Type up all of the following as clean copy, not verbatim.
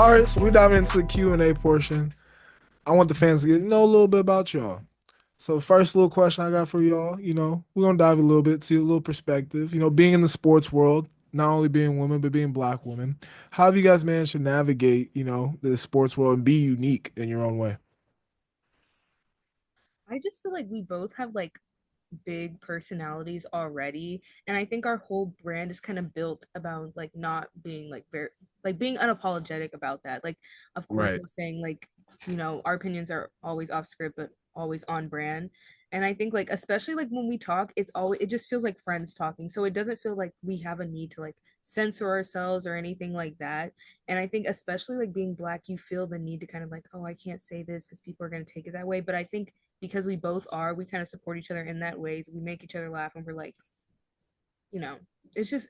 All right, so we dive into the Q&A portion. I want the fans to get to know a little bit about y'all. So first little question I got for y'all, we're gonna dive a little bit to a little perspective. Being in the sports world, not only being women, but being black women. How have you guys managed to navigate, the sports world and be unique in your own way? I just feel like we both have like big personalities already, and I think our whole brand is kind of built about like not being like very like being unapologetic about that. Like, of course, Right. we're saying like our opinions are always off script, but always on brand. And I think like especially like when we talk, it just feels like friends talking. So it doesn't feel like we have a need to like censor ourselves or anything like that. And I think especially like being black, you feel the need to kind of like, oh, I can't say this because people are going to take it that way. But I think because we both are, we kind of support each other in that ways. We make each other laugh, and we're like, you know, it's just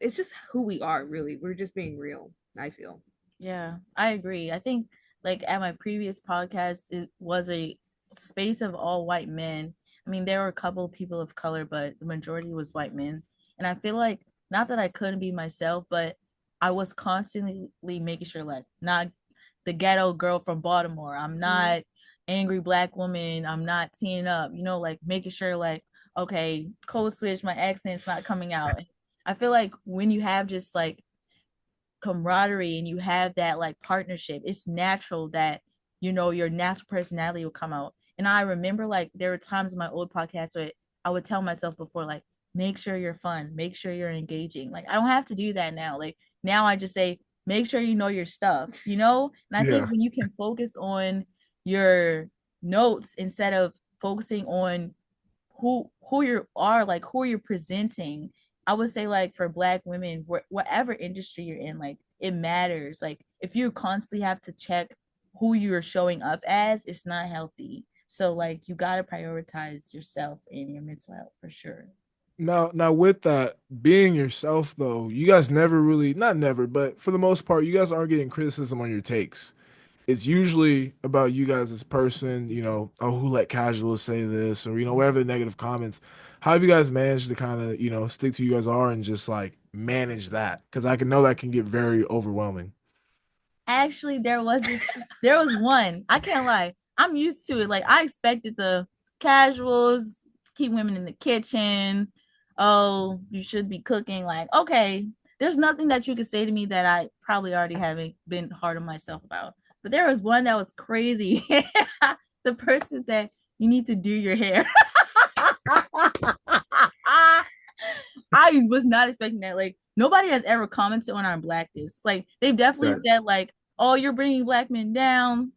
who we are. Really, we're just being real. I feel. Yeah, I agree. I think like at my previous podcast, it was a space of all white men. I mean, there were a couple of people of color, but the majority was white men. And I feel like not that I couldn't be myself, but I was constantly making sure like not the ghetto girl from Baltimore. I'm Mm-hmm. not angry black woman. I'm not teeing up, like making sure like, okay, code switch, my accent's not coming out. I feel like when you have just like camaraderie and you have that like partnership, it's natural that your natural personality will come out. And I remember like there were times in my old podcast where I would tell myself before like make sure you're fun, make sure you're engaging. Like I don't have to do that now. Like now I just say make sure you know your stuff. And I think Yeah. when you can focus on your notes instead of focusing on who you are, like who you're presenting, I would say like for black women, whatever industry you're in, like it matters. Like if you constantly have to check who you're showing up as, it's not healthy. So like you gotta prioritize yourself and your mental health for sure. Now with that, being yourself though, you guys never really, not never, but for the most part, you guys aren't getting criticism on your takes. It's usually about you guys as person, oh, who let casuals say this or, whatever the negative comments. How have you guys managed to kind of, stick to who you guys are and just like manage that? Because I can know that can get very overwhelming. Actually, there was one. I can't lie. I'm used to it. Like I expected the casuals, keep women in the kitchen. Oh, you should be cooking. Like, okay, there's nothing that you could say to me that I probably already haven't been hard on myself about. But there was one that was crazy. The person said, you need to do your hair. I was not expecting that. Like nobody has ever commented on our blackness. Like they've definitely Right. said like, "Oh, you're bringing black men down."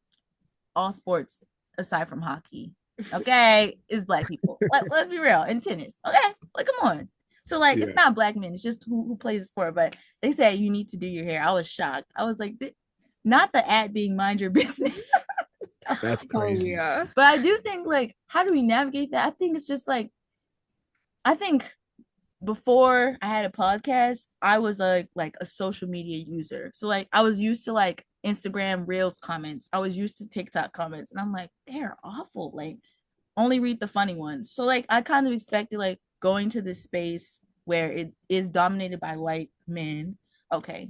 All sports aside from hockey, okay, is black people. Let's be real. In tennis, okay, like come on. So like, it's Yeah, not black men. It's just who plays the sport. But they said you need to do your hair. I was shocked. I was like, not the ad being mind your business. that's Oh crazy. yeah. But I do think like, how do we navigate that? I think it's just like, I think before I had a podcast, I was a social media user. So like I was used to like Instagram Reels comments. I was used to TikTok comments, and I'm like, they're awful. Like only read the funny ones. So like I kind of expected like going to this space where it is dominated by white men. Okay,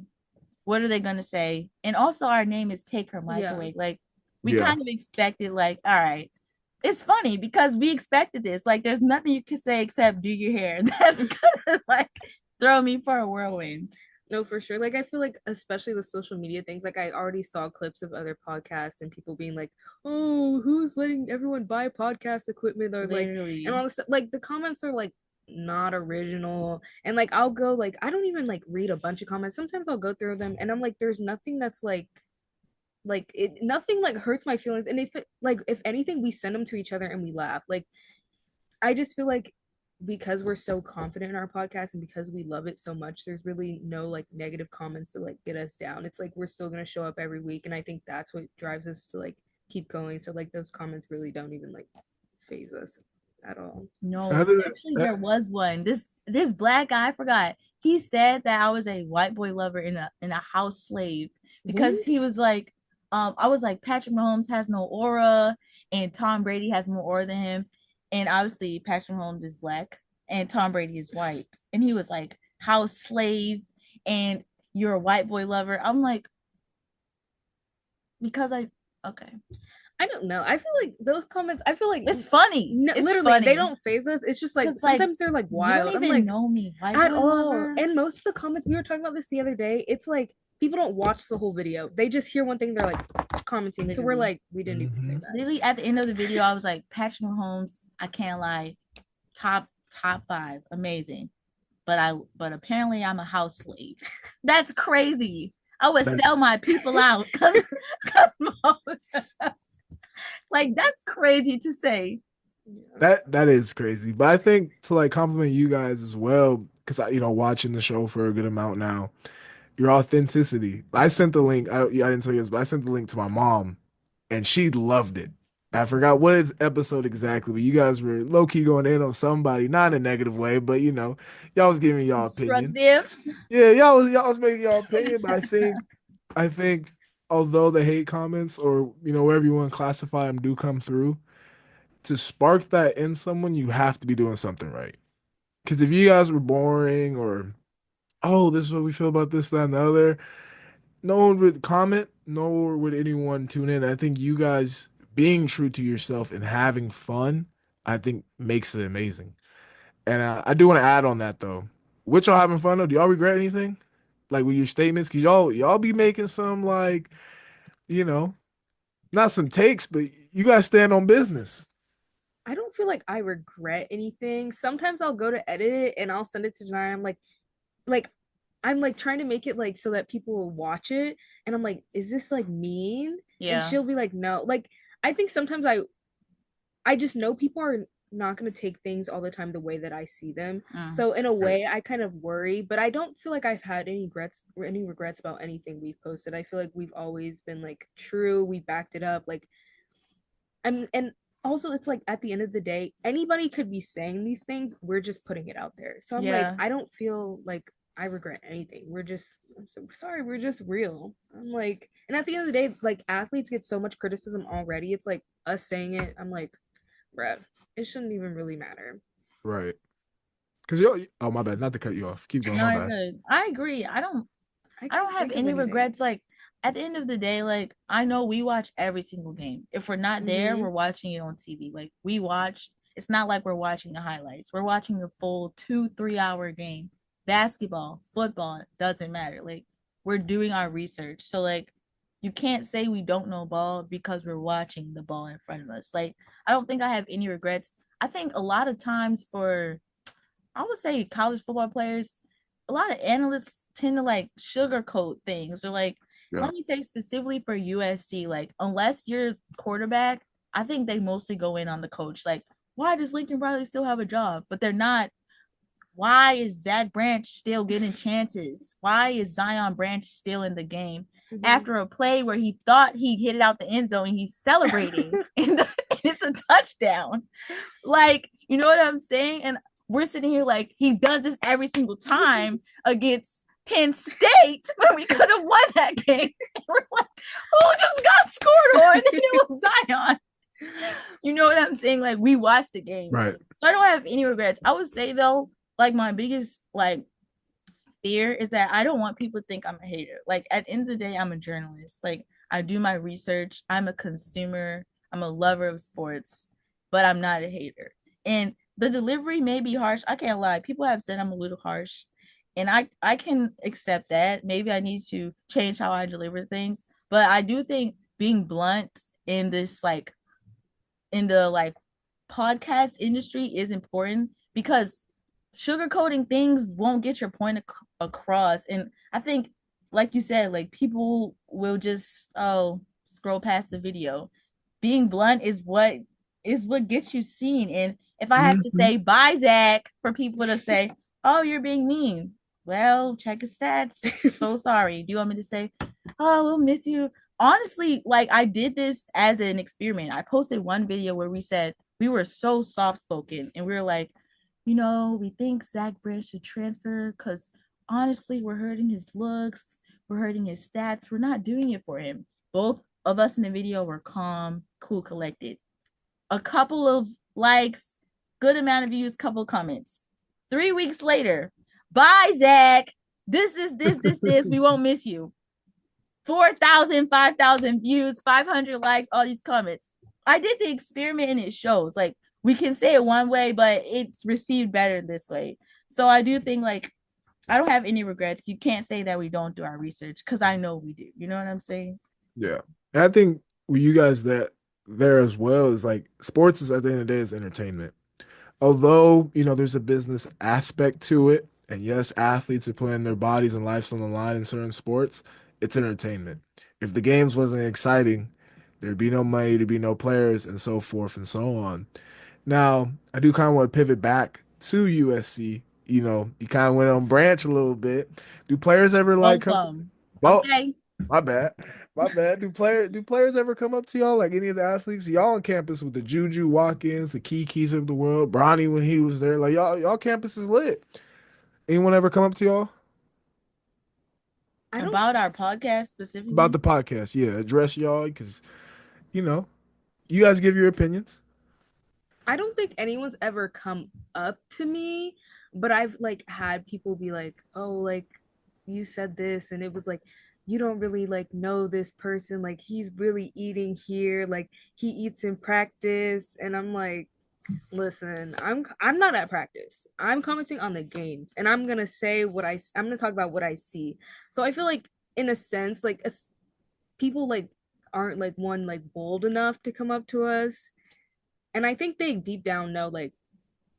what are they gonna say? And also our name is Take Her Yeah. Microwave. Like we Yeah. kind of expected, like, all right. It's funny because we expected this. Like, there's nothing you can say except do your hair. That's gonna like throw me for a whirlwind. No, for sure. Like I feel like especially the social media things, like I already saw clips of other podcasts and people being like, "Oh, who's letting everyone buy podcast equipment?" Or like, and Literally. all this like the comments are like not original. And like I'll go like I don't even like read a bunch of comments. Sometimes I'll go through them and I'm like, there's nothing that's like it nothing like hurts my feelings. And if it like if anything, we send them to each other and we laugh. Like I just feel like because we're so confident in our podcast and because we love it so much, there's really no like negative comments to like get us down. It's like we're still gonna show up every week, and I think that's what drives us to like keep going. So like those comments really don't even like phase us at all. No, Other actually, than, there was one. This black guy, I forgot. He said that I was a white boy lover in a house slave because What? he was like, I was like Patrick Mahomes has no aura and Tom Brady has more aura than him, and obviously Patrick Mahomes is black and Tom Brady is white, and he was like house slave and you're a white boy lover. I'm like, because okay. I don't know. I feel like those comments, I feel like It's funny. no, It's literally funny. they don't phase us. It's just like 'Cause, like, sometimes they're like You wild. don't I'm even like know me. Why at do I love all. her? And most of the comments, we were talking about this the other day. It's like people don't watch the whole video. They just hear one thing, they're like commenting. So we're Literally. like, we didn't even say that. Literally at the end of the video, I was like, Patrick Mahomes, I can't lie, top 5, amazing. But apparently I'm a house slave. That's crazy. I would sell my people out because like that's crazy to say. That is crazy. But I think to like compliment you guys as well, because I, watching the show for a good amount now, your authenticity. I sent the link. I didn't tell you this, but I sent the link to my mom, and she loved it. I forgot what is episode exactly, but you guys were low key going in on somebody, not in a negative way, but y'all was giving y'all opinion. Yeah, y'all was making y'all opinion, but I think although the hate comments or wherever you want to classify them do come through, to spark that in someone, you have to be doing something right. Because if you guys were boring or, oh, this is what we feel about this, that, and the other, no one would comment, nor would anyone tune in. I think you guys being true to yourself and having fun, I think makes it amazing. And I do want to add on that though. With y'all having fun though, do y'all regret anything? Like with your statements? Cause y'all be making some like, you know, not some takes, but you guys stand on business. I don't feel like I regret anything. Sometimes I'll go to edit it and I'll send it to Janai. Like I'm like trying to make it like so that people will watch it, and I'm like, is this like mean? Yeah. And she'll be like, no. Like I think sometimes I just know people are not going to take things all the time the way that I see them. So in a way, I kind of worry, but I don't feel like I've had any regrets about anything we've posted. I feel like we've always been like true. We backed it up. Like and also it's like at the end of the day, anybody could be saying these things. We're just putting it out there. So I'm like, I don't feel like I regret anything. I'm so sorry, we're just real. I'm like, and at the end of the day, like athletes get so much criticism already. It's like us saying it. I'm like, bruh, it shouldn't even really matter. Right. Because oh my bad, not to cut you off. Keep going, No, my you're bad. good. I agree. I don't have any regrets. Like at the end of the day, like I know we watch every single game. If we're not there, we're watching it on TV. Like we watch, it's not like we're watching the highlights. We're watching the full 2-3 hour game. Basketball, football, doesn't matter. Like we're doing our research. So like you can't say we don't know ball because we're watching the ball in front of us. Like I don't think I have any regrets. I think a lot of times for I would say college football players, a lot of analysts tend to like sugarcoat things or like let me say specifically for USC, like unless you're quarterback, I think they mostly go in on the coach. Like, why does Lincoln Riley still have a job? But they're not. Why is Zach Branch still getting chances? Why is Zion Branch still in the game after a play where he thought he hit it out the end zone and he's celebrating and it's a touchdown? Like, you know what I'm saying? And we're sitting here like he does this every single time against Penn State when we could have won that game. And we're like, who just got scored on? And it was Zion. You know what I'm saying? Like we watched the game. Right. So I don't have any regrets. I would say though, like my biggest like fear is that I don't want people to think I'm a hater. Like at the end of the day, I'm a journalist. Like I do my research. I'm a consumer. I'm a lover of sports, but I'm not a hater. And the delivery may be harsh. I can't lie. People have said I'm a little harsh. And I can accept that. Maybe I need to change how I deliver things. But I do think being blunt in this like in the like podcast industry is important because sugarcoating things won't get your point across. And I think, like you said, like people will just scroll past the video. Being blunt is what gets you seen. And if I have to say bye Zach for people to say, oh, you're being mean, well, check his stats. So sorry. Do you want me to say, oh, we'll miss you? Honestly, like I did this as an experiment. I posted one video where we said we were so soft spoken and we were like, we think Zach Branch should transfer because honestly, we're hurting his looks, we're hurting his stats. We're not doing it for him. Both of us in the video were calm, cool, collected. A couple of likes, good amount of views, couple comments. 3 weeks later, bye, Zach. This. We won't miss you. 4,000, 5,000 views, 500 likes, all these comments. I did the experiment and it shows like we can say it one way, but it's received better this way. So I do think like I don't have any regrets. You can't say that we don't do our research because I know we do. You know what I'm saying? Yeah. And I think with you guys that there as well is like sports is at the end of the day is entertainment. Although, there's a business aspect to it, and yes, athletes are putting their bodies and lives on the line in certain sports, it's entertainment. If the games wasn't exciting, there'd be no money, there'd be no players, and so forth and so on. Now, I do kind of want to pivot back to USC. You kind of went on branch a little bit. Do players ever like Both come? of them. Well, Okay. my bad. My bad. Do players ever come up to y'all like any of the athletes? Y'all on campus with the Juju walk-ins, the Kikis of the world, Bronny when he was there. Like y'all campus is lit. Anyone ever come up to y'all I don't About our podcast about specifically. the podcast? Yeah, address y'all because you know you guys give your opinions. I don't think anyone's ever come up to me, but I've like had people be like, "Oh, like you said this," and it was like, "You don't really like know this person. Like he's really eating here. Like he eats in practice." And I'm like, "Listen, I'm not at practice. I'm commenting on the games, and I'm gonna say I'm gonna talk about what I see." So I feel like, in a sense, like people like aren't like one like bold enough to come up to us, and I think they deep down know like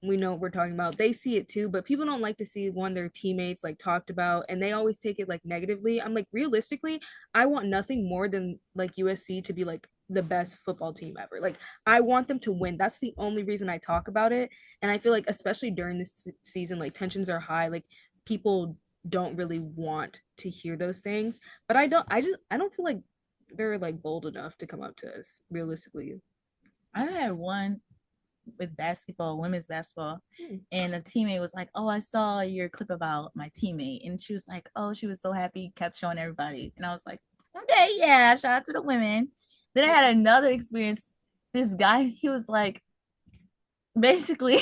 we know what we're talking about. They see it too, but people don't like to see one their teammates like talked about, and they always take it like negatively. I'm like, realistically, I want nothing more than like USC to be like the best football team ever. Like I want them to win. That's the only reason I talk about it. And I feel like especially during this season, like tensions are high. Like people don't really want to hear those things. But I don't feel like they're like bold enough to come up to us realistically. I had one with basketball, women's basketball, Hmm. and a teammate was like, "Oh, I saw your clip about my teammate," and she was like, "Oh, she was so happy," kept showing everybody, and I was like, "Okay, yeah, shout out to the women." Then I had another experience. This guy, he was like, basically,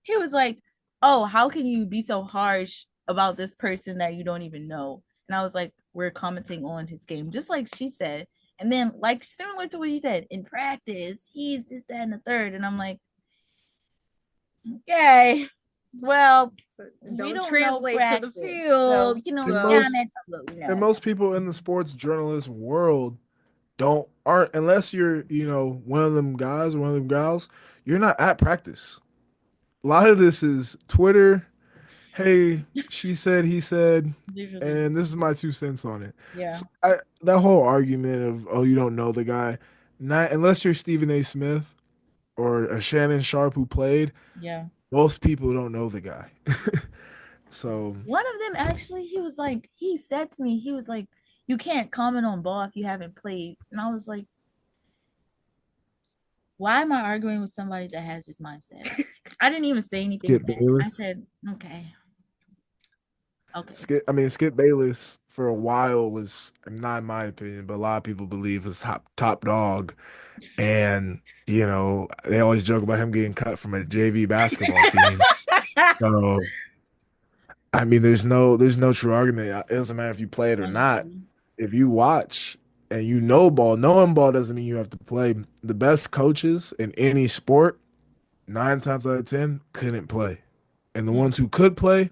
he was like, "Oh, how can you be so harsh about this person that you don't even know?" And I was like, "We're commenting on his game, just like she said." And then, like similar to what you said, in practice, he's this, that, and the third. And I'm like, okay, well, So we don't don't know translate to the practice. So, field. And yeah, most that's absolutely and no. most people in the sports journalist world don't aren't unless you're one of them guys or one of them gals. You're not at practice. A lot of this is Twitter. Hey, she said, he said, Usually, and this is my 2 cents on it. yeah, So that whole argument of you don't know the guy, not unless you're Stephen A. Smith or a Shannon Sharp who played, yeah. most people don't know the guy. So One of them actually, he was like, he said to me, he was like, you can't comment on ball if you haven't played. And I was like, why am I arguing with somebody that has this mindset? I didn't even say anything Skip back. I Bayless. said, okay, okay. Skip Bayless for a while was not in my opinion, but a lot of people believe was top dog. And they always joke about him getting cut from a JV basketball team. So I mean, there's no true argument. It doesn't matter if you play it or not. Honestly. If you watch and you know ball, knowing ball doesn't mean you have to play. The best coaches in any sport, 9 times out of 10, couldn't play. And the Mm. ones who could play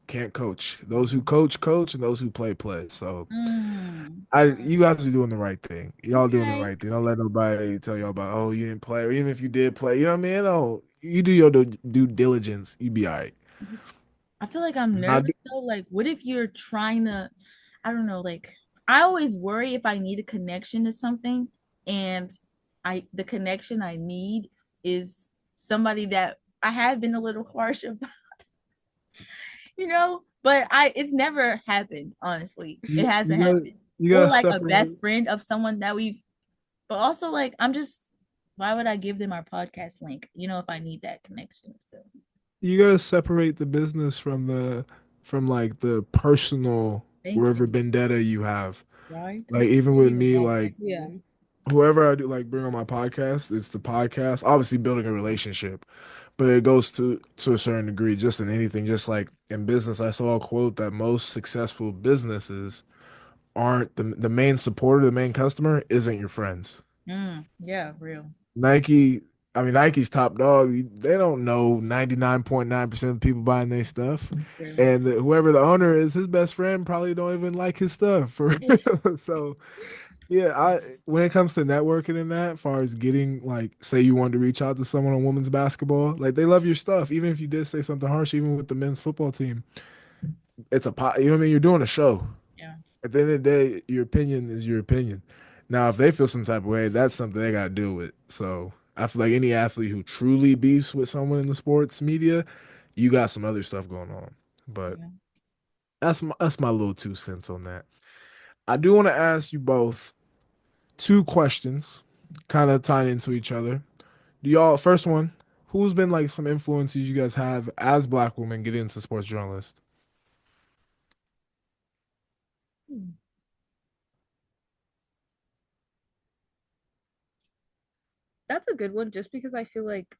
can't coach. Those who coach, coach, and those who play. So Mm. you guys are doing the right thing. Y'all doing the Okay. right thing. Don't let nobody tell y'all about, oh, you didn't play, or even if you did play, you know what I mean? No, you do your due diligence, you be all right. I feel like I'm Not nervous though. Like, what if you're trying to, I don't know, like I always worry if I need a connection to something and the connection I need is somebody that I have been a little harsh about, but it's never happened, honestly. It you, hasn't you got happened. you Or gotta like a separate. best friend of someone that but also like why would I give them our podcast link, if I need that connection? So You gotta separate the business from like the personal thank wherever you. vendetta you have. Right? Like even Don't with even me, know like Yeah. technically. whoever I do like bring on my podcast, it's the podcast. Obviously building a relationship, but it goes to a certain degree, just in anything, just like in business. I saw a quote that most successful businesses aren't the main supporter, the main customer isn't your friends. Yeah, real. Nike, I mean, Nike's top dog. They don't know 99.9% of the people buying their stuff. True. And whoever the owner is, his best friend probably don't even like his stuff for real. So, yeah, when it comes to networking and that, as far as getting like, say you wanted to reach out to someone on women's basketball, like they love your stuff, even if you did say something harsh, even with the men's football team. You know what I mean? You're doing a show. Yeah. At the end of the day, your opinion is your opinion. Now, if they feel some type of way, that's something they got to deal with. So I feel like any athlete who truly beefs with someone in the sports media, you got some other stuff going on. But Yeah. that's my little 2 cents on that. I do want to ask you both two questions, kind of tying into each other. Do y'all first one, who's been like some influences you guys have as black women get into sports journalists? Hmm. That's a good one just because I feel like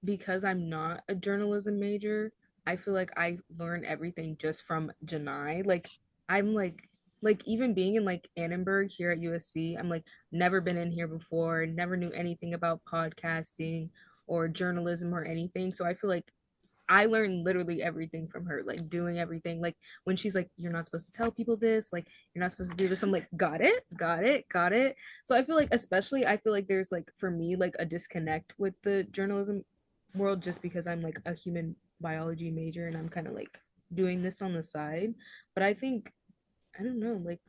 because I'm not a journalism major, I feel like I learn everything just from Janai. Like I'm like even being in like Annenberg here at USC, I'm like never been in here before, never knew anything about podcasting or journalism or anything. So I feel like I learned literally everything from her, like doing everything. Like when she's like, "You're not supposed to tell people this, like you're not supposed to do this." I'm like, "Got it, got it, got it." So I feel like, especially, I feel like there's like for me like a disconnect with the journalism world just because I'm like a human biology major and I'm kind of like doing this on the side. But I think I don't know, like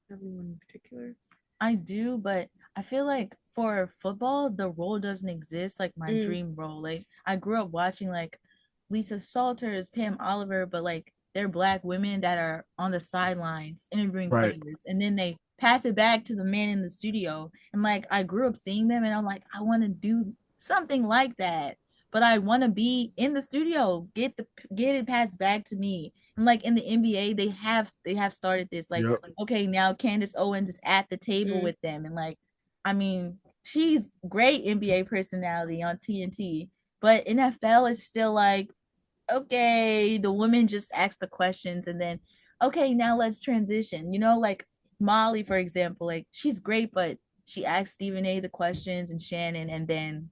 anyone in particular. I do, but I feel like for football, the role doesn't exist like my Mm, dream role. Like I grew up watching like Lisa Salters, Pam Oliver, but like they're black women that are on the sidelines interviewing Right. players, and then they pass it back to the men in the studio. And like I grew up seeing them, and I'm like, I want to do something like that, but I want to be in the studio, get it passed back to me. And like in the NBA, they have started this like, Yep. okay, now Candace Owens is at the table mm. with them, and like, I mean, she's great NBA personality on TNT, but NFL is still like, okay, the women just ask the questions, and then okay, now let's transition. Like Molly, for example, like she's great, but she asks Stephen A the questions and Shannon, and then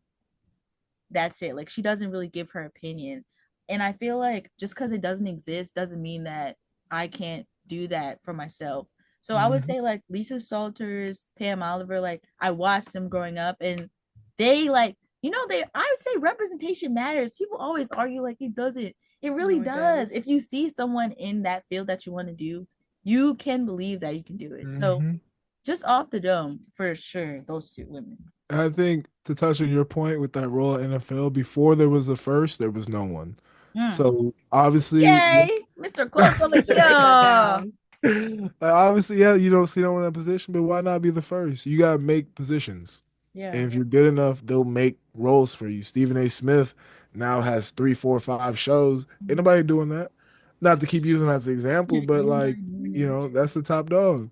that's it. Like she doesn't really give her opinion. And I feel like just because it doesn't exist doesn't mean that I can't do that for myself. So I would Mhm. say like Lisa Salters, Pam Oliver, like I watched them growing up, and they like, they I would say representation matters. People always argue like it doesn't. It really No, it does. does. If you see someone in that field that you want to do, you can believe that you can do it. So Mhm. just off the dome, for sure, those two women. I think to touch on your point with that role in NFL, before there was a first, there was no one. Mm. So obviously, Yay, Mr. Quotes over You better write that here. down. obviously, yeah, you don't see no one in a position, but why not be the first? You gotta make positions, Yeah. and if you're good enough, they'll make roles for you. Stephen A. Smith now has three, four, five shows. Ain't nobody doing that. Not to keep using that as an example, but like, Anybody doing that? that's the top dog.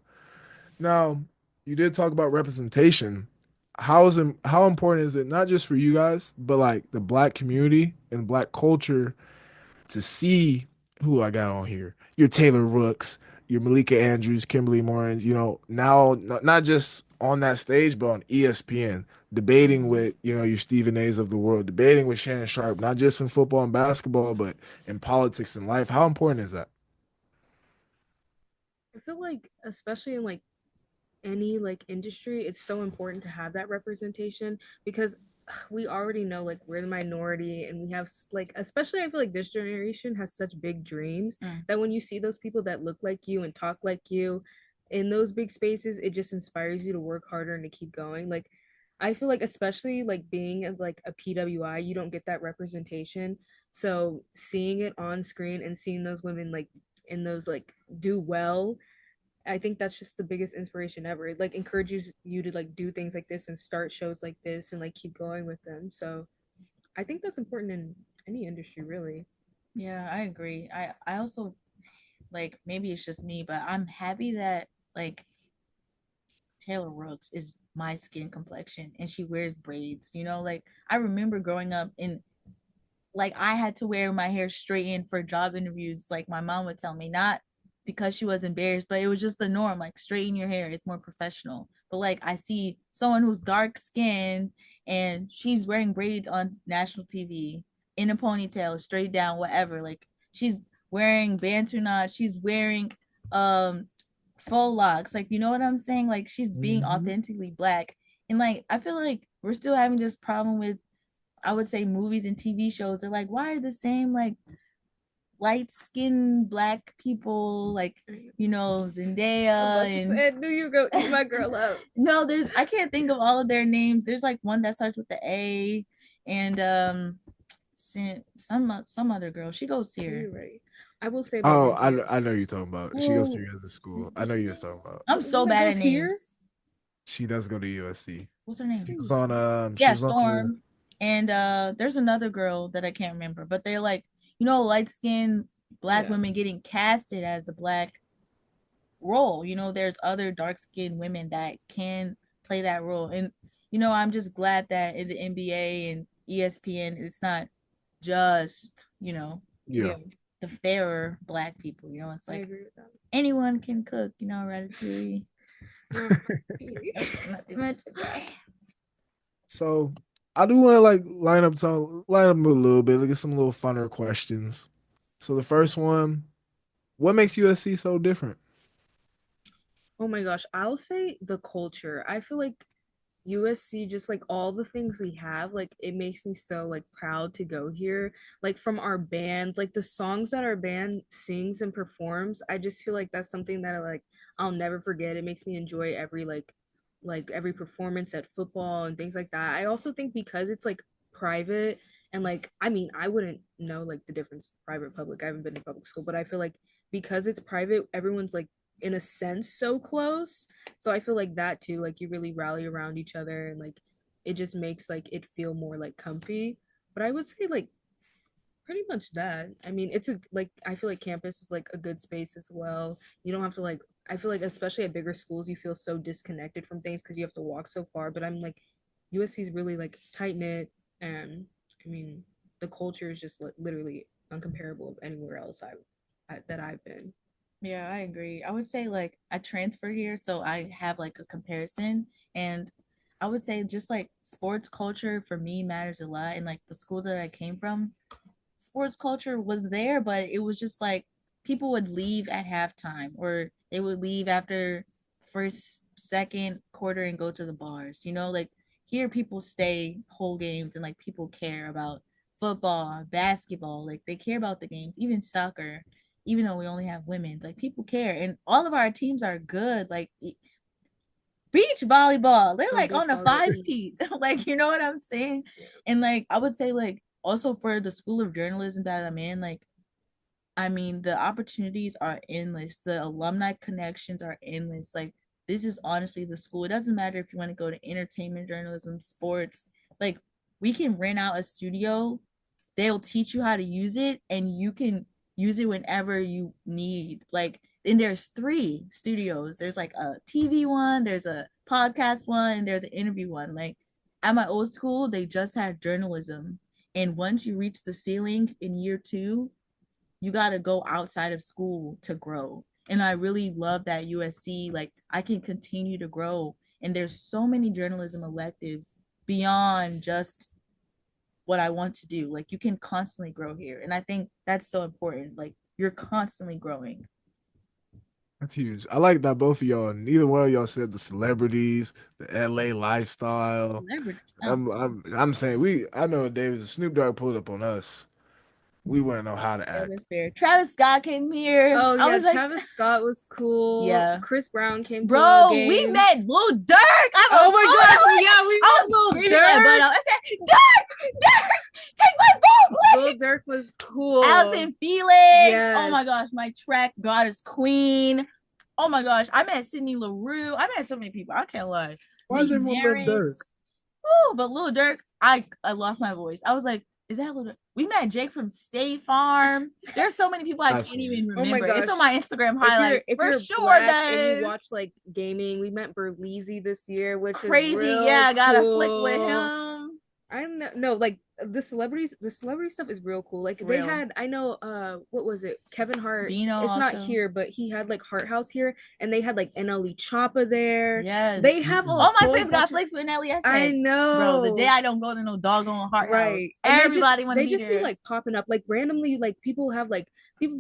Now, you did talk about representation. How important is it not just for you guys, but like the black community and black culture to see who I got on here? Your Taylor Rooks, your Malika Andrews, Kimberly Morans, now not just on that stage, but on ESPN, debating Mm. with, your Stephen A's of the world, debating with Shannon Sharp, not just in football and basketball, but in politics and life. How important is that? I feel like, especially in like any like industry, it's so important to have that representation because we already know like we're the minority and we have like, especially I feel like this generation has such big dreams Mm. that when you see those people that look like you and talk like you in those big spaces, it just inspires you to work harder and to keep going. Like I feel like especially like being like a PWI, you don't get that representation. So seeing it on screen and seeing those women like in those like do well, I think that's just the biggest inspiration ever. It like encourages you to like do things like this and start shows like this and like keep going with them. So I think that's important in any industry, really. Yeah, I agree. I also like, maybe it's just me, but I'm happy that like Taylor Rooks is my skin complexion and she wears braids. Like I remember growing up in, like, I had to wear my hair straightened for job interviews. Like my mom would tell me, not because she was embarrassed, but it was just the norm. Like, straighten your hair, it's more professional. But like, I see someone who's dark skinned and she's wearing braids on national TV in a ponytail, straight down, whatever. Like, she's wearing bantu knots, she's wearing faux locks. Like, you know what I'm saying? Like, she's being authentically black. And like, I feel like we're still having this problem with, I would say, movies and TV shows. They're like, why are the same like light skinned black people, like, you know, Zendaya and I knew you were going to eat my girl up. no, I can't think of all of their names. There's like one that starts with the A, and some other girl. She goes here. You're right. I will say Oh, about I know you're talking about. She goes to USC school. I know you're talking about. I'm so bad at names. Here? She does go to USC. What's her name? She was on yeah, Storm. And there's another girl that I can't remember, but they're like, you know, light-skinned black women getting casted as a black role. You know, there's other dark-skinned women that can play that role. And, you know, I'm just glad that in the NBA and ESPN, it's not just, you know, the fairer black people. You know, it's like anyone can cook, you know, ratatouille. So I do want to like line up a little bit, look at some little funner questions. So the first one, what makes USC so different? Oh my gosh, I'll say the culture. I feel like USC, just like all the things we have, like it makes me so like proud to go here. Like from our band, like the songs that our band sings and performs, I just feel like that's something that I'll never forget. It makes me enjoy every every performance at football and things like that. I also think because it's like private and like I mean, I wouldn't know like the difference private public. I haven't been to public school, but I feel like because it's private, everyone's like in a sense so close. So I feel like that too, like you really rally around each other and like it just makes like it feel more like comfy. But I would say like pretty much that. I mean, it's a like I feel like campus is like a good space as well. You don't have to like I feel like especially at bigger schools you feel so disconnected from things because you have to walk so far. But I'm like USC is really like tight knit and I mean the culture is just like, literally uncomparable of anywhere else that I've been. Yeah, I agree. I would say like I transferred here, so I have like a comparison, and I would say just like sports culture for me matters a lot. And like the school that I came from, sports culture was there, but it was just like people would leave at halftime or they would leave after first, second quarter and go to the bars. You know, like here people stay whole games and like people care about football, basketball, like they care about the games, even soccer, even though we only have women's, like people care. And all of our teams are good. Like beach volleyball, they're like on a 5-peat. Like, you know what I'm saying? And like I would say like also for the school of journalism that I'm in, like I mean the opportunities are endless, the alumni connections are endless. Like this is honestly the school. It doesn't matter if you want to go to entertainment journalism, sports, like we can rent out a studio, they'll teach you how to use it and you can use it whenever you need. Like, and there's 3 studios. There's like a TV one, there's a podcast one, and there's an interview one. Like at my old school, they just had journalism. And once you reach the ceiling in year 2, you got to go outside of school to grow. And I really love that USC, like I can continue to grow. And there's so many journalism electives beyond just what I want to do. Like you can constantly grow here. And I think that's so important. Like you're constantly growing. That's huge. I like that both of y'all, neither one of y'all said the celebrities, the LA lifestyle. I'm saying I know David Snoop Dogg pulled up on us. We wouldn't know how to act. Travis Scott came here. Oh yeah, Travis Scott was cool. Yeah, Chris Brown came. Bro, we met Lil Durk. Oh my gosh, yeah, we met Lil Durk. I said, Durk, take my phone, please. Lil Durk was cool. Allison Felix. Yes. Oh my gosh, my track goddess queen. Oh my gosh, I met Sydney LaRue. I met so many people. I can't lie. Why is everyone love Durk? Oh, but Lil Durk, I lost my voice. I was like, is that Lil Durk? We met Jake from State Farm. There's so many people I can't even remember. It's on my Instagram highlights. If you're sure that and you watch like gaming, we met Berleezy this year, which crazy. Is yeah, I got cool. a flick with him. I don't know, like the celebrity stuff is real cool. Like they Real. had, I know, what was it? Kevin Hart. Bino It's not also. here, but he had like Hart House here, and they had like NLE Choppa there. Yes. They have a Oh, my whole friends got bunch of- flicks with Nelly. I said, I bro, the know. day I don't go to no doggone Heart Right. House, And everybody want to they be just be there. like popping up like randomly. Like people have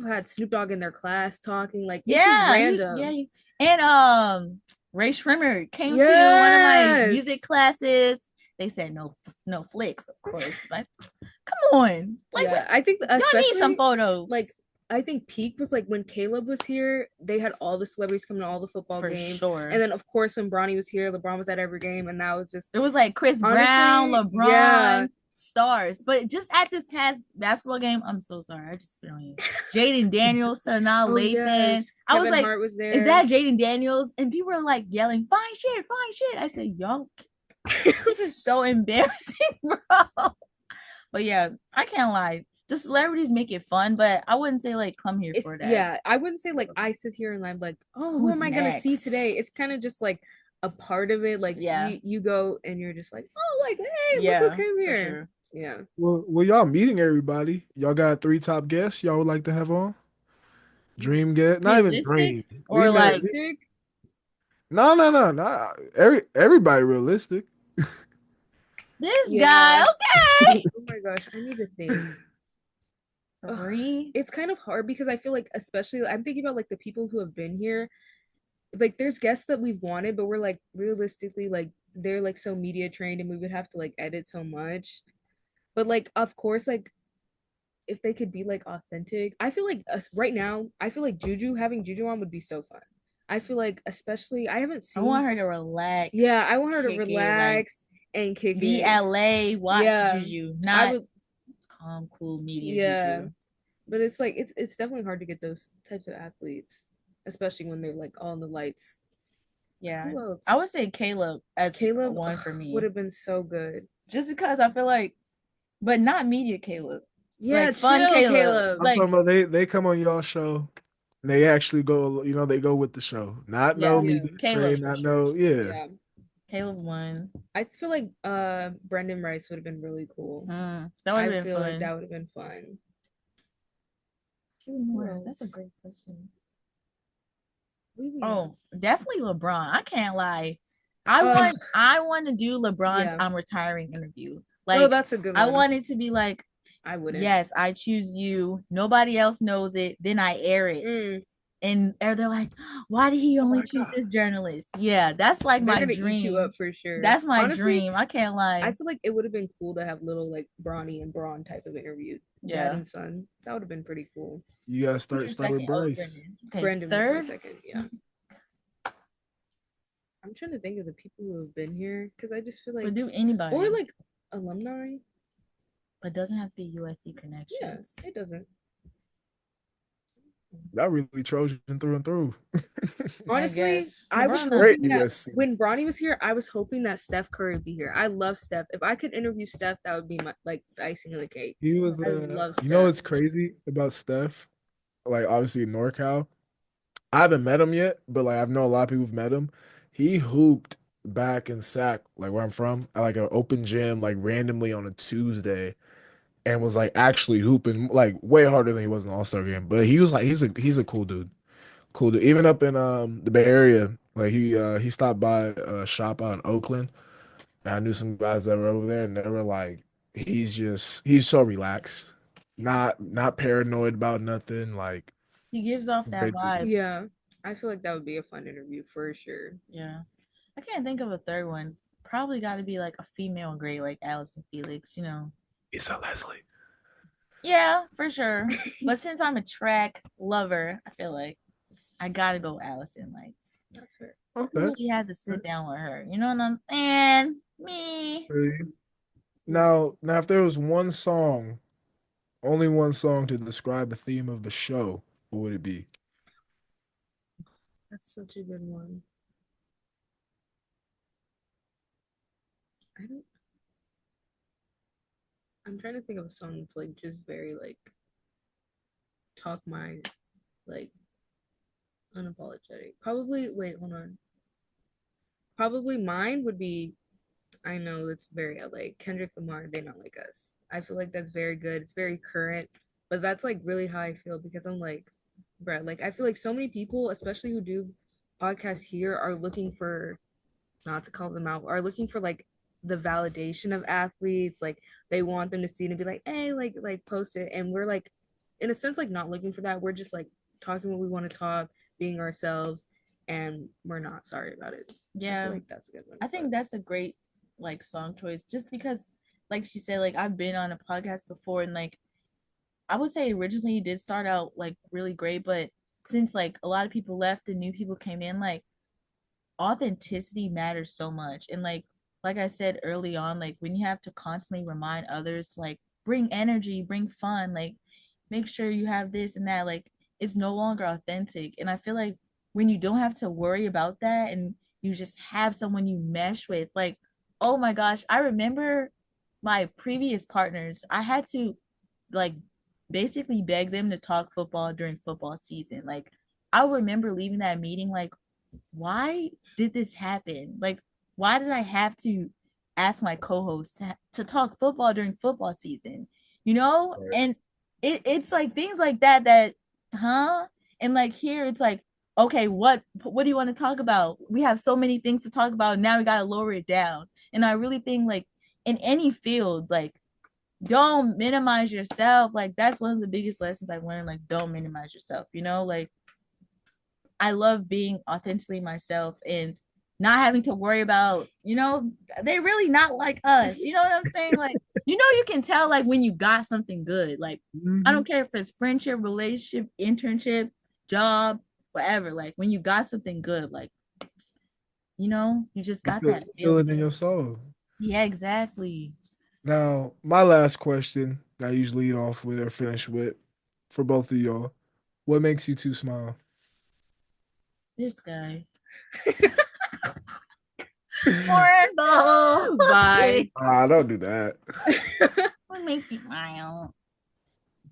had Snoop Dogg in their class talking. Like it's just Yeah, random. and Ray Shrimmer came to one of my Yes. music classes. They said no flicks, of course. Like, come on, like Yeah, I think y'all need especially some photos. like I think peak was like when Caleb was here, they had all the celebrities coming to all the football for games. sure. And then of course when Bronny was here, LeBron was at every game, and that was just It was like Chris honestly, Brown, LeBron, yeah. stars. But just at this past basketball game, I'm so sorry. I just feel you. Jaden Daniels, Sanaa Oh, Lathan. yes. I was Kevin like, Hart was there. is that Jaden Daniels? And people were like yelling, fine shit, fine shit. I said, y'all, this is so embarrassing, bro. But yeah, I can't lie. The celebrities make it fun, but I wouldn't say like come here for that. Yeah, I wouldn't say like I sit here and I'm like, oh, who Who's am I gonna see next? today? It's kind of just like a part of it. Like Yeah. you go and you're just like, oh, like hey, Yeah, look who came for here. sure. Yeah. Well, y'all meeting everybody. Y'all got 3 top guests y'all would like to have on? Dream guest? Not even Realistic dream. or We met. like Realistic? No. Everybody realistic. this Yeah. guy? Okay. Oh my gosh, I need to think. Ugh, 3. it's kind of hard because I feel like, especially, I'm thinking about like the people who have been here. Like, there's guests that we've wanted, but we're like, realistically, like, they're like so media trained and we would have to like edit so much. But like, of course, like, if they could be like authentic, I feel like us right now, I feel like having Juju on would be so fun. I feel like, especially, I haven't I seen. want her to relax. Yeah, I want her to kick it, relax and kick be it. LA, watch Yeah. Juju, I not would, calm, cool media yeah. Juju. But it's like it's definitely hard to get those types of athletes, especially when they're like all in the lights. Yeah, Who else? I would say Caleb as Caleb one for me. would have been so good. Just because I feel like, but not media Caleb. Yeah, like fun chill, Caleb. I'm Like talking about they come on y'all show. And they actually go, they go with the show. Not Yeah. no Yeah. media Caleb train, for not sure. no, yeah. Yeah. Caleb won. I feel like Brendan Rice would have been really cool. That would have I been feel fun. like that would have been fun. More. That's a great question. Maybe Oh, not. definitely LeBron. I can't lie. I want to do LeBron's Yeah. I'm retiring interview. Oh, Like that's a good one. I want it to be like, I wouldn't. yes, I choose you. Nobody else knows it. Then I air it. And they're like, why did he only choose this journalist? Yeah, that's like They're my gonna dream. eat you up for sure. That's my Honestly, dream. I can't lie. I feel like it would have been cool to have little like Bronny and Braun type of interview. Yeah. Dad and son. That would have been pretty cool. You gotta start with Second, Bryce. Okay, Brendan was third. my second. Yeah. I'm trying to think of the people who have been here because I just feel like But do anybody or like alumni. but doesn't have to be USC connections. Yeah, it doesn't. That really Trojan through and through. Honestly, I was LeBron Great hoping that USC. when Bronny was here, I was hoping that Steph Curry would be here. I love Steph. If I could interview Steph, that would be my like the icing on the cake. He was, I love you know Steph. what's crazy about Steph? Like obviously in NorCal, I haven't met him yet, but like I've known a lot of people who've met him. He hooped back in Sac, like where I'm from, at like an open gym, like randomly on a Tuesday, and was like actually hooping like way harder than he was in the All-Star game. But he was like he's a cool dude. Cool dude. Even up in the Bay Area, like he stopped by a shop out in Oakland. And I knew some guys that were over there and they were like, he's so relaxed. Not paranoid about nothing. Like He gives off that great dude. vibe. Yeah, I feel like that would be a fun interview for sure. Yeah. I can't think of a third one. Probably got to be like a female great, like Allison Felix, you know. Issa Leslie. Yeah, for sure. But since I'm a track lover, I feel like I gotta go Allison. Like That's fair. Okay. he has to sit down with her. You know what I'm saying? Me. Now, if there was one song, only one song to describe the theme of the show, what would it be? That's such a good one. I'm trying to think of a song that's like just very like talk my like unapologetic. Probably wait, hold on. Probably mine would be I know it's very LA. Kendrick Lamar, they not like us. I feel like that's very good. It's very current, but that's like really how I feel because I'm like, bruh, like I feel like so many people, especially who do podcasts here, are looking for, not to call them out, are looking for like the validation of athletes. Like they want them to see it and be like, hey, like post it. And we're like, in a sense, like not looking for that. We're just like talking what we want to talk, being ourselves, and we're not sorry about it. I feel Yeah, like that's a good one. I think that's a great like song choice just because like she said, like I've been on a podcast before and like I would say originally it did start out like really great, but since like a lot of people left and new people came in, like authenticity matters so much. And like I said early on, like when you have to constantly remind others, like bring energy, bring fun, like make sure you have this and that, like it's no longer authentic. And I feel like when you don't have to worry about that and you just have someone you mesh with, like, oh my gosh, I remember my previous partners, I had to like basically beg them to talk football during football season. Like I remember leaving that meeting like, why did this happen? Like, why did I have to ask my co-host to talk football during football season? You know? Right. And it's like things like that huh? And like here it's like, okay, what do you want to talk about? We have so many things to talk about. Now we gotta lower it down. And I really think like in any field, like don't minimize yourself. Like that's one of the biggest lessons I've learned. Like don't minimize yourself, you know, like I love being authentically myself and not having to worry about, you know, they really not like us. You know what I'm saying? Like, you know, you can tell like when you got something good. Like, I Hmm. don't care if it's friendship, relationship, internship, job, whatever. Like when you got something good, like, you know, you just got that You feel it feeling. in your soul. Yeah, exactly. Now, my last question I usually lead off with or finish with for both of y'all. What makes you two smile? This guy. Horrible. Bye. Don't do that. What makes you smile?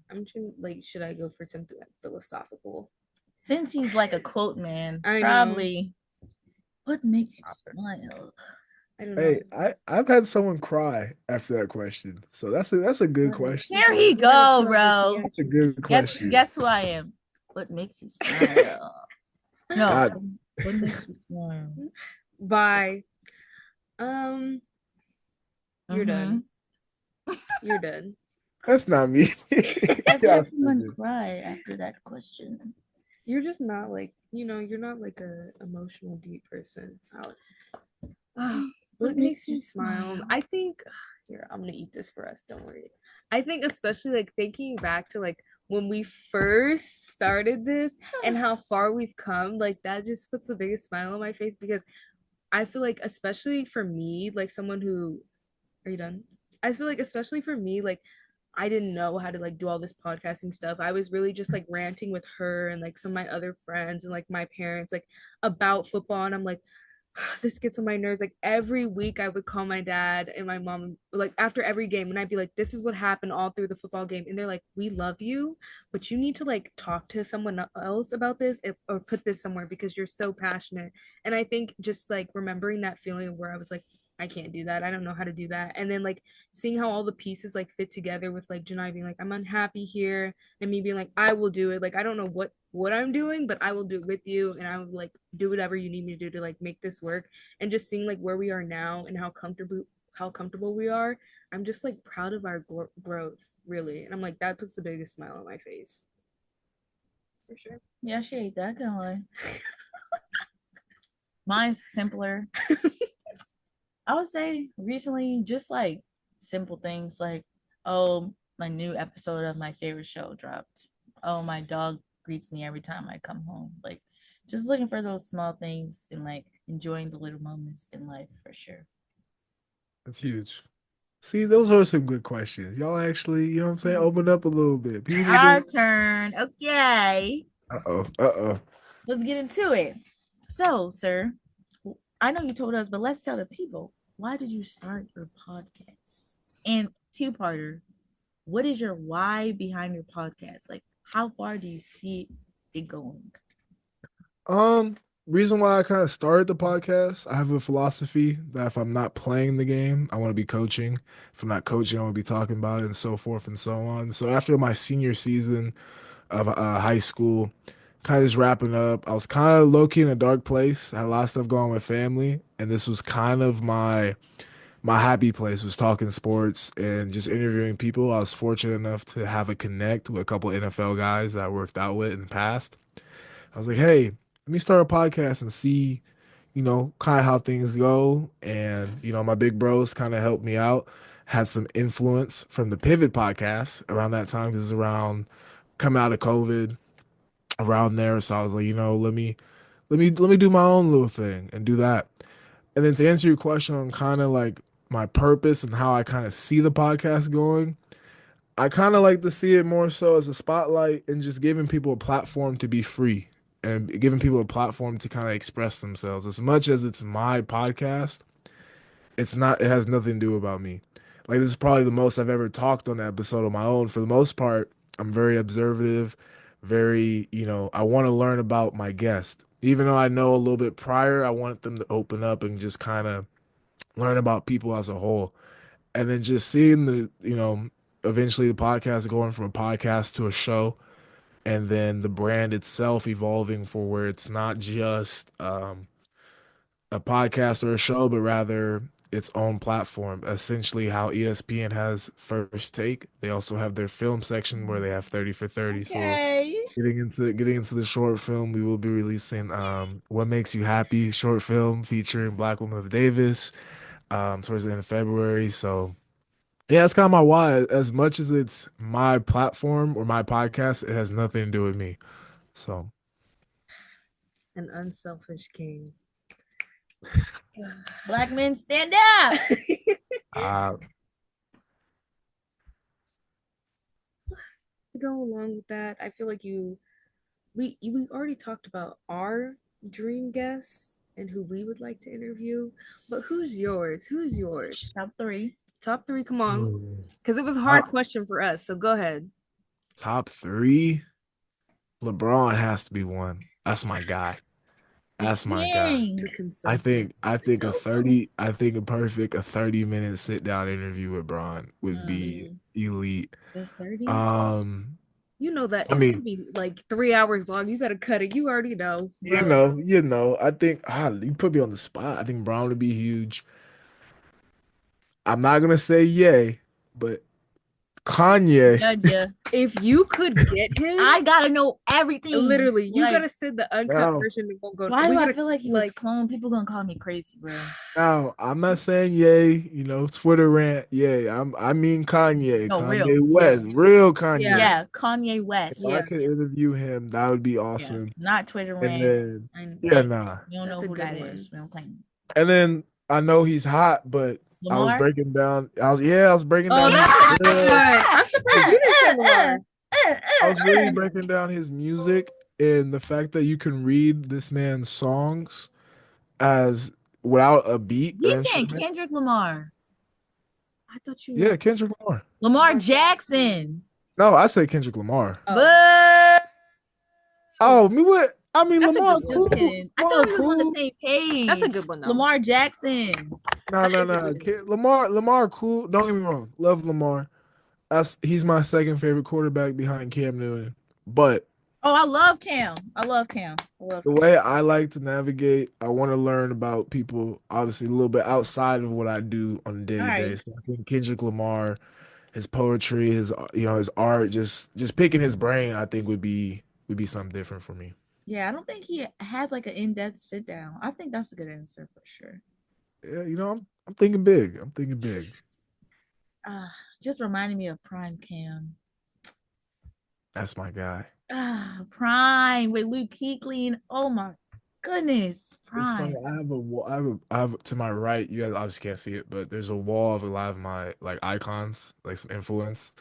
I'm trying, like, should I go for something like philosophical? Since he's like a quote man, I know. probably what makes you smile? I don't know. Hey, I've had someone cry after that question. So that's a good question. There he You might have go, put on the bro. That's a good Guess question. guess who I am? What makes you smile? No, God, what makes you smile? Bye. Um, you're Mm-hmm. done. You're done. that's not me. I've Y'all had someone stupid. cry after that question. You're just not like, you're not like a emotional deep person. Ah, What what makes makes you you smile? smile? I think here, I'm gonna eat this for us, don't worry. I think especially like thinking back to like when we first started this and how far we've come, like that just puts the biggest smile on my face because I feel like especially for me, like someone who, are you done? I feel like especially for me, like I didn't know how to like do all this podcasting stuff. I was really just like ranting with her and like some of my other friends and like my parents like about football and I'm like this gets on my nerves. Like every week I would call my dad and my mom like after every game and I'd be like, this is what happened all through the football game. And they're like, we love you, but you need to like talk to someone else about this or put this somewhere because you're so passionate. And I think just like remembering that feeling where I was like, I can't do that. I don't know how to do that. And then like seeing how all the pieces like fit together with like Janai being like, I'm unhappy here, and me being like, I will do it. Like I don't know what I'm doing, but I will do it with you, and I will like do whatever you need me to do to like make this work. And just seeing like where we are now and how comfortable we are, I'm just like proud of our growth, really. And I'm like that puts the biggest smile on my face for sure. Yeah, she ate that kind of lie. Mine's simpler. I would say recently, just like simple things like, oh, my new episode of my favorite show dropped. Oh, my dog greets me every time I come home. Like, just looking for those small things and like enjoying the little moments in life for sure. That's huge. See, those are some good questions. Y'all actually, you know what I'm saying, open up a little bit. People need Our to. turn. Okay, Uh-oh. Uh-oh. let's get into it. So, sir, I know you told us, but let's tell the people why did you start your podcast? And two-parter, what is your why behind your podcast? Like, how far do you see it going? Um, reason why I kind of started the podcast, I have a philosophy that if I'm not playing the game, I want to be coaching. If I'm not coaching, I want to be talking about it and so forth and so on. So after my senior season of high school, kind of just wrapping up, I was kind of low key in a dark place. I had a lot of stuff going on with family, and this was kind of my happy place was talking sports and just interviewing people. I was fortunate enough to have a connect with a couple NFL guys that I worked out with in the past. I was like, hey, let me start a podcast and see, kind of how things go. And, my big bros kind of helped me out. Had some influence from the Pivot podcast around that time because it's around coming out of COVID around there. So I was like, let me do my own little thing and do that. And then to answer your question on kind of like my purpose and how I kind of see the podcast going, I kind of like to see it more so as a spotlight and just giving people a platform to be free and giving people a platform to kind of express themselves. As much as it's my podcast, it's not, it has nothing to do about me. Like, this is probably the most I've ever talked on an episode on my own. For the most part, I'm very observative, very, I want to learn about my guest. Even though I know a little bit prior, I want them to open up and just kind of learn about people as a whole. And then just seeing eventually the podcast going from a podcast to a show, and then the brand itself evolving for where it's not just a podcast or a show, but rather its own platform. Essentially, how ESPN has First Take, they also have their film section where they have 30 for 30. So Okay. getting into the short film, we will be releasing "What Makes You Happy" short film featuring Black woman of Davis towards the end of February. So yeah, that's kind of my why. As much as it's my platform or my podcast, it has nothing to do with me. So An unselfish king. Black men stand up. uh, To go along with that, I feel like we already talked about our dream guests and who we would like to interview, but who's yours? Who's yours? Top 3. Top three, come on, Ooh. because it was a hard top, question for us. So go ahead. top three, LeBron has to be one. That's my guy. That's my guy. Dang. The I consensus. think I think a 30-minute sit down interview with Bron would be elite. There's 30. Um, You know that I it's gonna mean, be like 3 hours long. You gotta cut it. You already know, you bro. know, you know, I think you put me on the spot. I think Brown would be huge. I'm not gonna say yay, but Kanye. Judge. If you could get him, I gotta know everything. literally, you Like, gotta send the uncut Now, version and won't go. why we do I gotta, feel like he was cloned? People gonna call me crazy, bro. now I'm not saying yay, Twitter rant, yay. I mean Kanye, No, Kanye real. West, real Kanye. Yeah, Kanye West. If I could interview him, that would be Yeah, awesome. not Twitter And rant. then, And yeah, nah. We don't That's know a who good that one. is. We don't claim. And then I know he's hot, but I was Lamar. breaking down. I was breaking oh, down. that's Yeah, I'm surprised you didn't say Lamar. I was really breaking down his music and the fact that you can read this man's songs as without a beat or He's saying instrument. Kendrick Lamar. I thought you. Yeah, Kendrick Lamar. Lamar Jackson. No, I say Kendrick Lamar. Oh. But Oh, me what? I mean, That's a Lamar good one. cool. just kidding. I Lamar thought we was on the cool. same page. That's a good one though. Lamar Jackson. No, no, That is a no. good Lamar cool. Don't get me wrong. Love Lamar. He's my second favorite quarterback behind Cam Newton. But Oh, I love Cam. I love Cam. the way I like to navigate, I want to learn about people, obviously a little bit outside of what I do on a daily All right. basis. So I think Kendrick Lamar, his poetry, his art, just picking his brain, I think would be something different for me. Yeah, I don't think he has like an in-depth sit down. I think that's a good answer for sure. Yeah, I'm thinking big. I'm thinking big. Just reminding me of Prime Cam. That's my guy. Prime with Luke Kuechly. Oh my goodness, It's funny. Prime. I have to my right. You guys obviously can't see it, but there's a wall of a lot of my like icons, like some influence.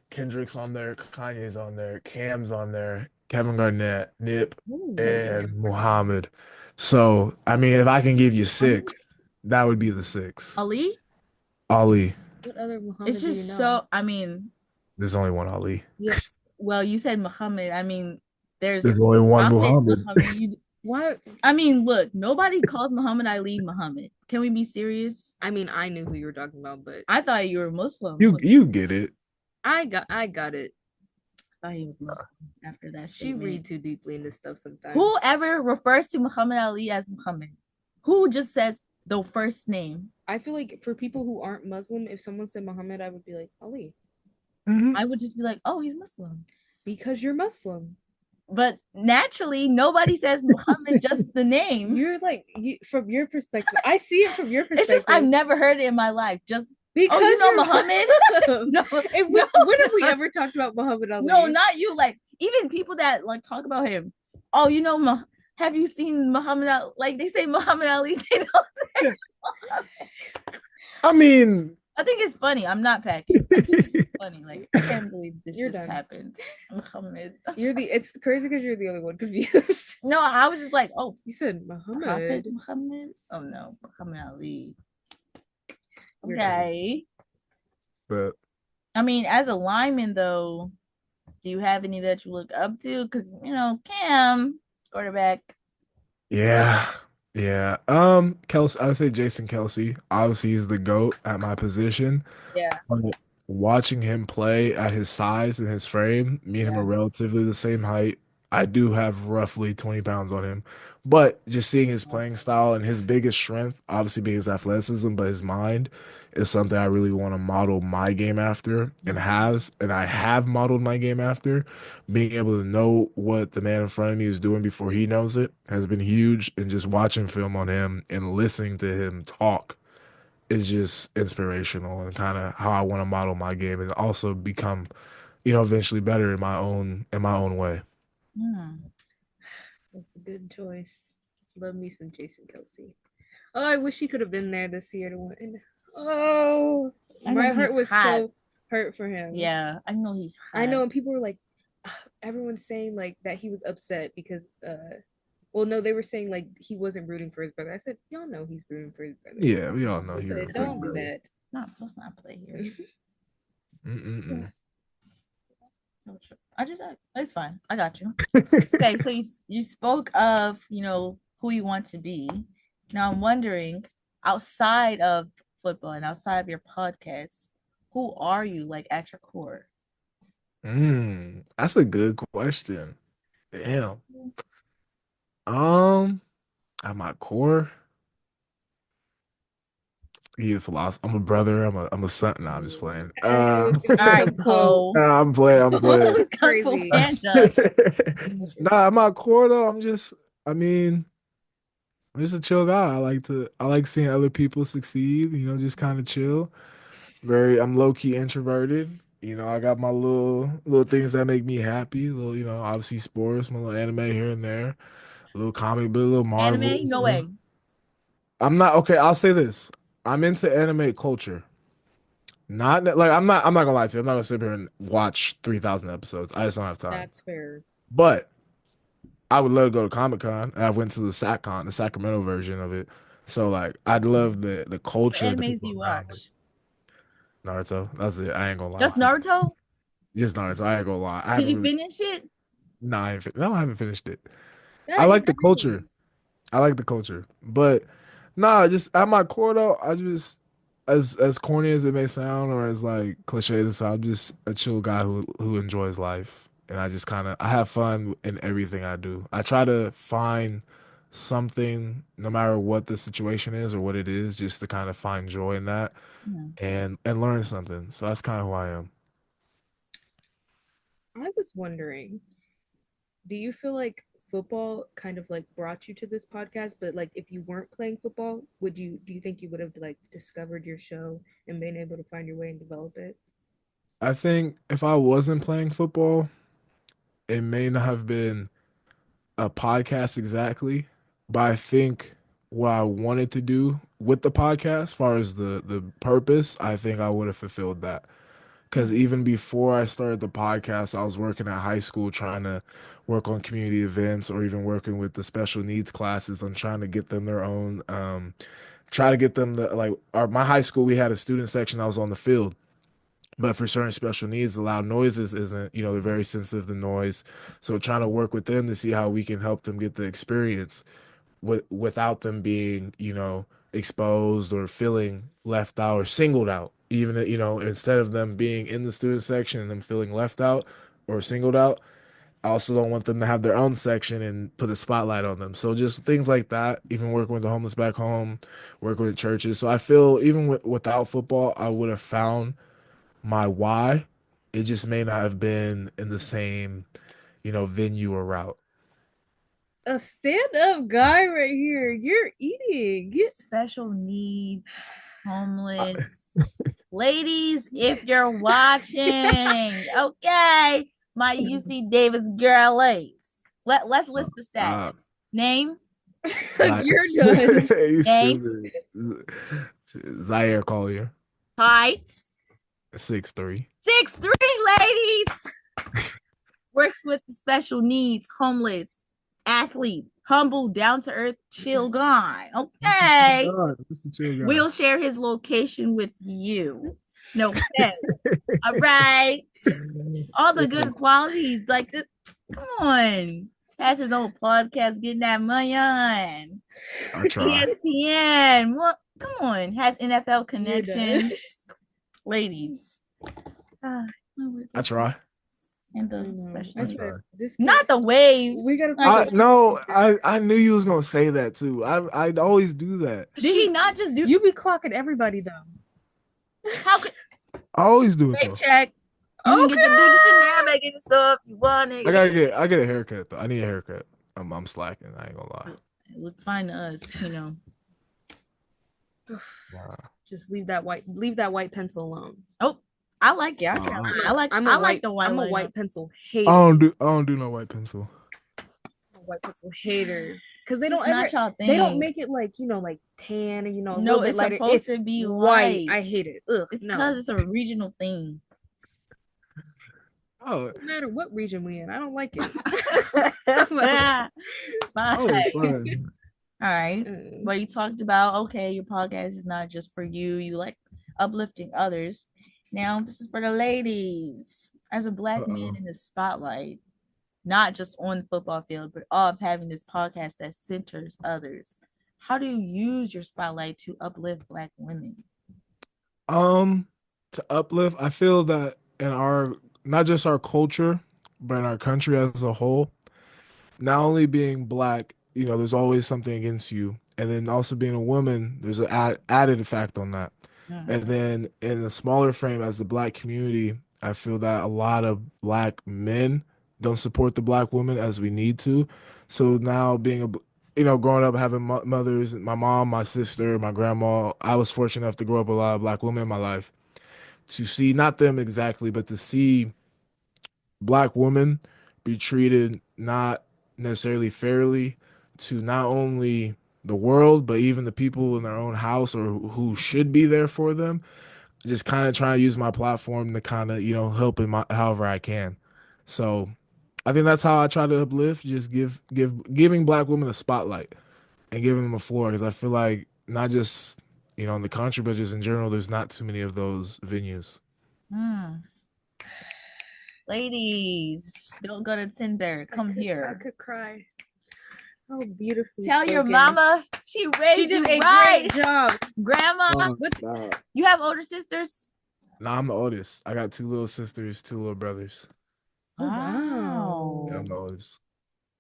Kendrick's on there, Kanye's on there, Cam's on there, Kevin Garnett, Nip, Ooh. and Muhammad. So I mean, if I can give you six, that would be the six. Ali? Ali. What other Muhammad It's do you just know? so. I mean, There's only one Ali. Yeah. well, you said Muhammad. I mean, there's There's only one Prophet Muhammad. Muhammad. What? I mean, look, nobody calls Muhammad Ali Muhammad. Can we be serious? I mean, I knew who you were talking about, but I thought you were Muslim. You get it. I got it. I thought he was Muslim after that She statement. read too deeply into stuff sometimes. Whoever refers to Muhammad Ali as Muhammad? Who just says the first name? I feel like for people who aren't Muslim, if someone said Muhammad, I would be like Ali Mhm. I would just be like, oh, he's Muslim. because you're Muslim. But naturally, nobody says Muhammad, just the name. You're like from your perspective. I see it from your It's perspective. just I've never heard it in my life. Just because you know you're Muhammad? No, when have we ever talked about Muhammad Ali? no, not you. Like even people that like talk about him. Oh, you know, have you seen Muhammad Ali? Like they say Muhammad Ali. They don't say Muhammad. I mean, I think it's funny. I'm not packing. It's funny. Like I can't believe this You're just done. happened. Muhammad. It's crazy because you're the only one confused. No, I was just like, oh, You said Muhammad. Prophet Muhammad. Oh no, Muhammad Ali. You're done. Okay. but I mean, as a lineman though, do you have any that you look up to? Because you know, Cam, quarterback. yeah, yeah. Kelsey, I would say Jason Kelsey. Obviously, he's the GOAT at my position. Yeah. But watching him play at his size and his frame, me and him Yeah. are relatively the same height. I do have roughly 20 pounds on him. But just seeing his playing style and his biggest strength, obviously being his athleticism, but his mind is something I really want to model my game after and I have modeled my game after. Being able to know what the man in front of me is doing before he knows it has been huge. And just watching film on him and listening to him talk is just inspirational and kind of how I want to model my game and also become, eventually better in my own way. Hmm. That's a good choice. Love me some Jason Kelsey. Oh, I wish he could have been there this year to win. Oh, I know my heart he's was hot. so hurt for him. Yeah, I know he's hot. I know, and people were like, everyone's saying like that he was upset because, well, no, they were saying like he wasn't rooting for his brother. I said, y'all know he's rooting for his brother. Yeah, we all know I he said, rooting for his don't do brother. that. Let's not play here. Mm-mm-mm. It's fine. I got you. Okay, so you spoke of who you want to be. Now I'm wondering, outside of football and outside of your podcast, who are you like at your core? That's a good question. Damn. Um, at my core, he's a philosopher. I'm a brother. I'm a son. Nah, I'm just playing. All right, Cole. Nah, I'm playing. I'm playing. It's crazy. Nah, at my core though, I mean, I'm just a chill guy. I like seeing other people succeed, just kind of chill. I'm low key introverted. I got my little things that make me happy. Little, obviously sports, my little anime here and there, a little comic book, a little Marvel. Anime? No way. I'm not okay. I'll say this. I'm into anime culture. Not like I'm not gonna lie to you. I'm not gonna sit here and watch 3,000 episodes. I just don't have time. That's fair. But I would love to go to Comic Con. I went to the SacCon, the Sacramento version of it. So like, I'd love the What culture, the animes do people you around it. watch? Naruto. That's it. I ain't gonna lie Just to you. Naruto? Just Naruto. I ain't gonna lie. I Did haven't you really. finish it? No, no, I haven't finished it. I That is like the culture. I like the culture, but nah, just at my core though, I just as corny as it may sound or as like cliche as it sounds, I'm just a chill guy who enjoys life, and I just kind of I have fun in everything I do. I try to find something, no matter what the situation is or what it is, just to kind of find joy in that Hmm. and learn something. So that's kind of who I am. I was wondering, do you feel like football kind of like brought you to this podcast, but like if you weren't playing football, do you think you would have like discovered your show and been able to find your way and develop it? I think if I wasn't playing football, it may not have been a podcast exactly, but I think what I wanted to do with the podcast, as far as the purpose, I think I would have fulfilled that. Because even before I started the podcast, I was working at high school trying to work on community events or even working with the special needs classes on trying to get them their own, try to get them the like my high school, we had a student section that was on the field. But for certain special needs, the loud noises isn't, they're very sensitive to noise. So trying to work with them to see how we can help them get the experience without them being, exposed or feeling left out or singled out. Even, instead of them being in the student section and them feeling left out or singled out, I also don't want them to have their own section and put a spotlight on them. So just things like that, even working with the homeless back home, working with churches. So I feel even without football, I would have found my why. It just may not have been in the same, venue or route. A stand-up guy right here. You're eating. Special needs, I- homeless. Ladies, if you're watching, okay, my UC Davis girlies. Let's list the uh, stats. Name, You're done. You name, stupid. Zaire Collier, height, 6'3". 6'3", ladies. Works with the special needs, homeless, athlete, humble, down to earth, chill guy. Okay. Just a chill guy. We'll share his location with you. No offense. All right. All the good qualities. Like this. Come on. Has his own podcast, getting that money on. I try. ESPN. What? Come on. Has NFL connections. Ladies. I try. And the special I try. not the waves. We gotta No, I knew you was gonna say that too. I'd always do that. Did he not just do? You be clocking everybody though. How could I always do it though. check? You can get the big Chanel making the stuff you want it. I get a haircut though. I need a haircut. I'm slacking. I ain't gonna lie. It looks fine to us, Wow. Just leave that white pencil alone. Oh, I like it. I can't lie. I like the white. I'm a liner. white pencil hater. I don't do no white pencil. I'm a white pencil hater. Because they It's don't not ever, y'all thing. they don't make it like like tan or a No, little bit it's lighter. supposed It's to be white. white. I hate it. Ugh, It's no. because it's a regional thing. Oh, No matter what region we in, I don't like it. Bye. fun. All right. Well, you talked about, okay, your podcast is not just for you. You like uplifting others. Now, this is for the ladies. As a black man in the spotlight, not just on the football field, but of having this podcast that centers others. How do you use your spotlight to uplift black women? To uplift, I feel that in our not just our culture, but in our country as a whole, not only being black, there's always something against you, and then also being a woman, there's an added effect on that. And then in the smaller frame as the black community, I feel that a lot of black men don't support the black women as we need to. So now being growing up having mothers, my mom, my sister, my grandma, I was fortunate enough to grow up with a lot of black women in my life. To see, not them exactly, but to see black women be treated not necessarily fairly to not only the world, but even the people in their own house or who should be there for them. Just kind of trying to use my platform to kind of, help in my however I can. So I think that's how I try to uplift, just giving black women a spotlight and giving them a floor because I feel like not just, in the country, but just in general, there's not too many of those venues. Ladies, don't go to Tinder. Come here. I could cry. Oh, beautiful. Tell your mama she raised you right. Great job. Grandma, you have older sisters? Nah, I'm the oldest. I got 2 little sisters, 2 little brothers. Wow. Yeah, I'm the oldest.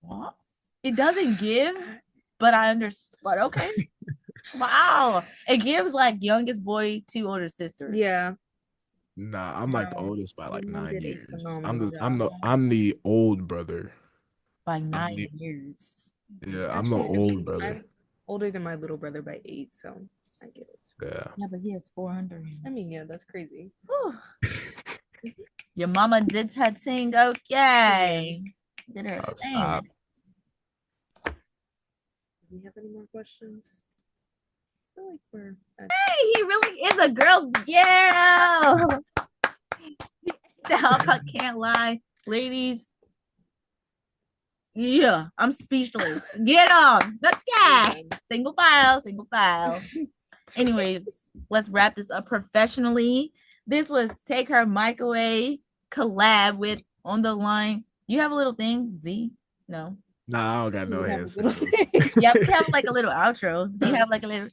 What? It doesn't give, but I understand. But okay. Wow. It gives like youngest boy, 2 older sisters. Yeah. Nah, I'm like the oldest by like 9 did a years. phenomenal I'm the old brother. By 9 years. Yeah, I'm the old brother. I'm older than my little brother by 8, so I get it. Yeah. Yeah, but he has 400. I mean, yeah, that's crazy. Your mama did her thing, okay. Did her thing. Stop. Do we have any more questions? I feel like we're Hey, he really is a girl. Yeah. The help, I can't lie. Ladies. Yeah, I'm speechless. Get on. Okay. Single file. Anyways, let's wrap this up professionally. This was Take Her Mic Away collab with On the Line. You have a little thing, Z? No. Nah, I don't got no You have a hand little signals. thing. Yeah, we have like a little outro. Do you have like a little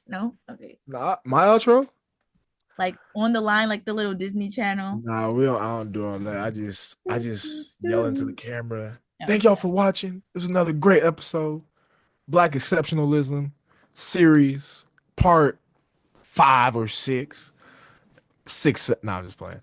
no? Okay. Nah, my outro? Like On the Line, like the little Disney channel. Nah, I don't do all that. I just yell into the camera. Thank Okay. y'all for watching. This was another great episode. Black Exceptionalism series, part 5 or 6. 6. No, I'm just playing.